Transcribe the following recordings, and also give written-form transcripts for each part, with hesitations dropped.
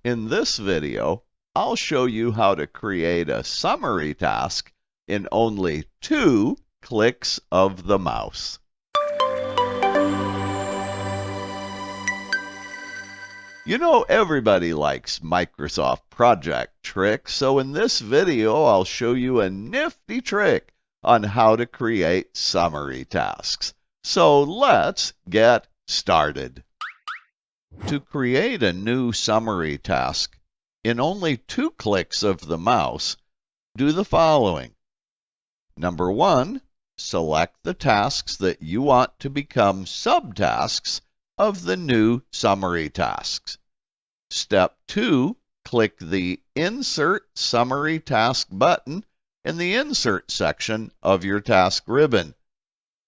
In this video, I'll show you how to create a summary task in only 2 clicks of the mouse. You know, everybody likes Microsoft project tricks, so in this video, I'll show you a nifty trick on how to create summary tasks. So let's get started. To create a new summary task in only 2 clicks of the mouse, do the following. Number 1, select the tasks that you want to become subtasks of the new summary tasks. Step 2, click the Insert Summary Task button in the Insert section of your task ribbon.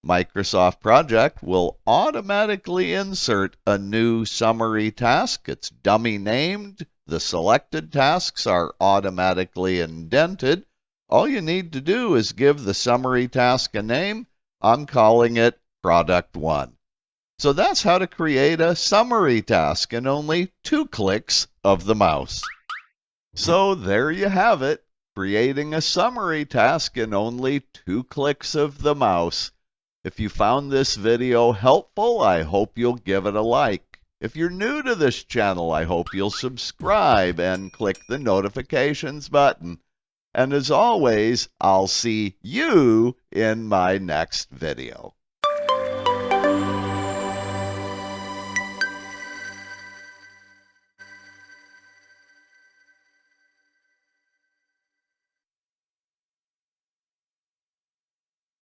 Microsoft Project will automatically insert a new summary task. It's dummy named. The selected tasks are automatically indented. All you need to do is give the summary task a name. I'm calling it Product 1. So that's how to create a summary task in only 2 clicks of the mouse. So there you have it, creating a summary task in only 2 clicks of the mouse. If you found this video helpful, I hope you'll give it a like. If you're new to this channel, I hope you'll subscribe and click the notifications button. And as always, I'll see you in my next video.